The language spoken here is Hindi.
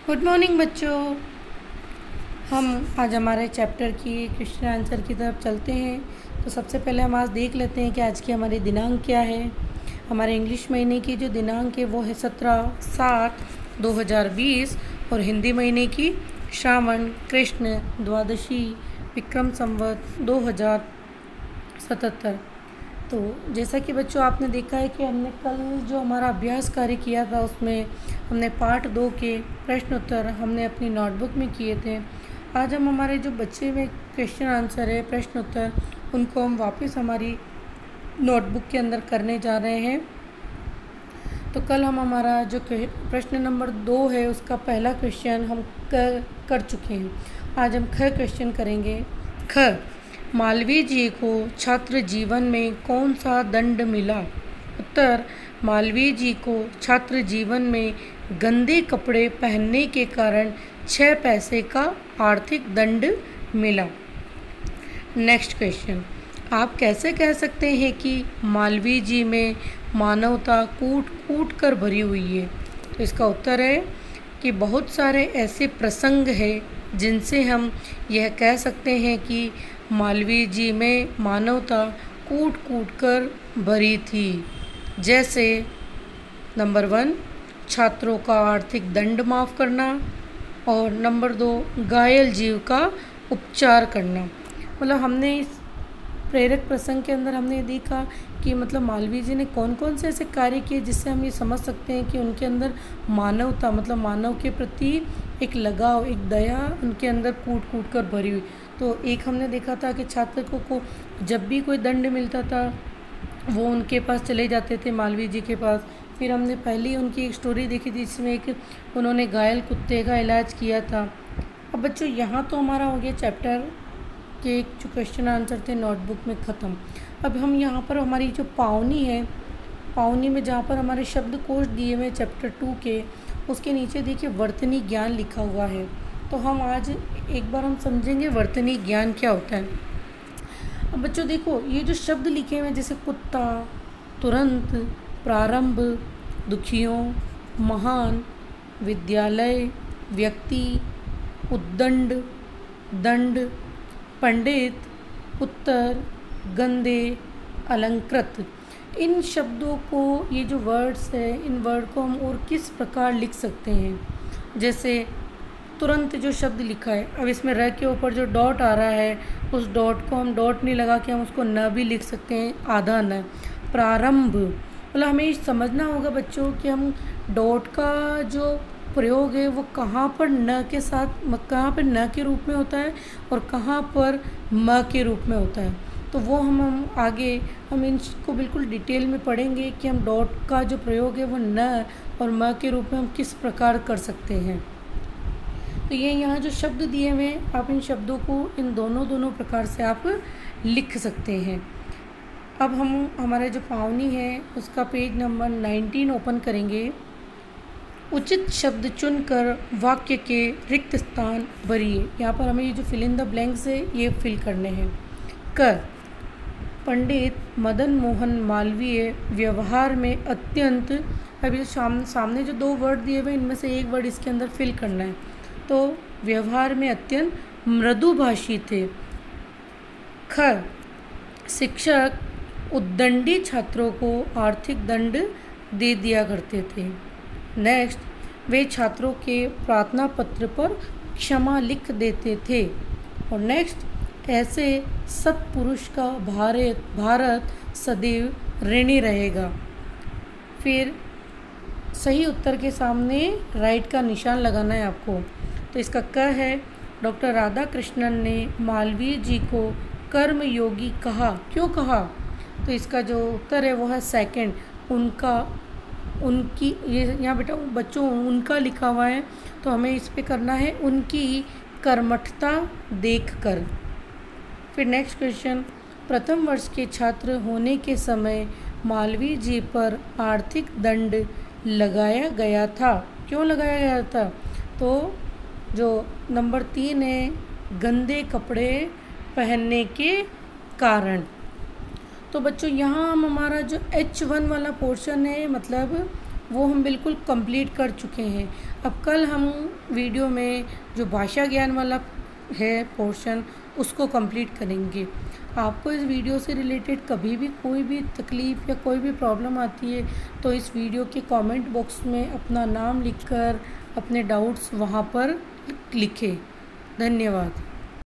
गुड मॉर्निंग बच्चों। हम आज हमारे चैप्टर की क्वेश्चन आंसर की तरफ चलते हैं। तो सबसे पहले हम आज देख लेते हैं कि आज की हमारी दिनांक क्या है। हमारे इंग्लिश महीने की जो दिनांक है वो है 17/7/2020 और हिंदी महीने की श्रावण कृष्ण द्वादशी विक्रम संवत 2077। तो जैसा कि बच्चों आपने देखा है कि हमने कल जो हमारा अभ्यास कार्य किया था उसमें हमने पार्ट 2 के प्रश्न उत्तर हमने अपनी नोटबुक में किए थे। आज हम हमारे जो बच्चे में क्वेश्चन आंसर है प्रश्न उत्तर उनको हम वापस हमारी नोटबुक के अंदर करने जा रहे हैं। तो कल हम हमारा जो प्रश्न नंबर 2 है उसका पहला क्वेश्चन हम कर चुके हैं। आज हम ख क्वेश्चन करेंगे। ख, मालवीय जी को छात्र जीवन में कौन सा दंड मिला? उत्तर, मालवीय जी को छात्र जीवन में गंदे कपड़े पहनने के कारण 6 पैसे का आर्थिक दंड मिला। नेक्स्ट क्वेश्चन, आप कैसे कह सकते हैं कि मालवीय जी में मानवता कूट कूट कर भरी हुई है? तो इसका उत्तर है कि बहुत सारे ऐसे प्रसंग हैं जिनसे हम यह कह सकते हैं कि मालवीय जी में मानवता कूट कूट कर भरी थी। जैसे नंबर 1, छात्रों का आर्थिक दंड माफ़ करना, और नंबर 2, घायल जीव का उपचार करना। मतलब हमने इस प्रेरक प्रसंग के अंदर हमने देखा कि मतलब मालवीय जी ने कौन कौन से ऐसे कार्य किए जिससे हम ये समझ सकते हैं कि उनके अंदर मानवता मतलब मानव के प्रति एक लगाव, एक दया उनके अंदर कूट कूट कर भरी हुई। तो एक हमने देखा था कि छात्र को जब भी कोई दंड मिलता था वो उनके पास चले जाते थे, मालवीय जी के पास। फिर हमने पहली उनकी एक स्टोरी देखी थी जिसमें एक उन्होंने घायल कुत्ते का इलाज किया था। अब बच्चों यहाँ तो हमारा हो गया चैप्टर के जो क्वेश्चन आंसर थे नोटबुक में ख़त्म। अब हम यहाँ पर हमारी जो पावनी है, पावनी में जहाँ पर हमारे शब्दकोश दिए हुए चैप्टर 2 के, उसके नीचे देखिए वर्तनी ज्ञान लिखा हुआ है। तो हम आज एक बार हम समझेंगे वर्तनी ज्ञान क्या होता है। अब बच्चों देखो, ये जो शब्द लिखे हुए हैं जैसे कुत्ता, तुरंत, प्रारंभ, दुखियों, महान, विद्यालय, व्यक्ति, उद्दंड, दंड, पंडित, उत्तर, गंदे, अलंकृत, इन शब्दों को, ये जो वर्ड्स है, इन वर्ड को हम और किस प्रकार लिख सकते हैं। जैसे तुरंत जो शब्द लिखा है, अब इसमें र के ऊपर जो डॉट आ रहा है उस डॉट को हम डॉट नहीं लगा के हम उसको न भी लिख सकते हैं, आधा न। प्रारंभ, मतलब हमें समझना होगा बच्चों कि हम डॉट का जो प्रयोग है वो कहाँ पर न के साथ, कहाँ पर न के रूप में होता है और कहाँ पर म के रूप में होता है। तो वो हम आगे हम इनको बिल्कुल डिटेल में पढ़ेंगे कि हम डॉट का जो प्रयोग है वो न और म के रूप में हम किस प्रकार कर सकते हैं। तो ये यहाँ जो शब्द दिए हुए हैं, आप इन शब्दों को इन दोनों प्रकार से आप लिख सकते हैं। अब हम हमारे जो पावनी है उसका पेज नंबर 19 ओपन करेंगे। उचित शब्द चुनकर वाक्य के रिक्त स्थान भरिए। यहाँ पर हमें ये जो फिल इन द ब्लैंक्स है ये फिल करने हैं। क, पंडित मदन मोहन मालवीय व्यवहार में अत्यंत, अभी सामने जो 2 वर्ड दिए हुए इनमें से एक वर्ड इसके अंदर फिल करना है। तो व्यवहार में अत्यंत मृदुभाषी थे। ख, शिक्षक उद्दंडी छात्रों को आर्थिक दंड दे दिया करते थे। नेक्स्ट, वे छात्रों के प्रार्थना पत्र पर क्षमा लिख देते थे। और नेक्स्ट, ऐसे सत्पुरुष का भारत सदैव ऋणी रहेगा। फिर सही उत्तर के सामने राइट का निशान लगाना है आपको। तो इसका क है, डॉक्टर राधा कृष्णन ने मालवीय जी को कर्मयोगी कहा। क्यों कहा? तो इसका जो उत्तर है वो है सेकंड, उनका, उनकी। ये यहाँ बेटा बच्चों उनका लिखा हुआ है तो हमें इस पे करना है उनकी कर्मठता देखकर। फिर नेक्स्ट क्वेश्चन, प्रथम वर्ष के छात्र होने के समय मालवीय जी पर आर्थिक दंड लगाया गया था। क्यों लगाया गया था? तो जो नंबर 3 है, गंदे कपड़े पहनने के कारण। तो बच्चों यहाँ हम हमारा जो H1 वाला पोर्शन है, मतलब वो हम बिल्कुल कंप्लीट कर चुके हैं। अब कल हम वीडियो में जो भाषा ज्ञान वाला है पोर्शन उसको कंप्लीट करेंगे। आपको इस वीडियो से रिलेटेड कभी भी कोई भी तकलीफ़ या कोई भी प्रॉब्लम आती है तो इस वीडियो के कमेंट बॉक्स में अपना नाम लिखकर अपने डाउट्स वहाँ पर लिखें। धन्यवाद।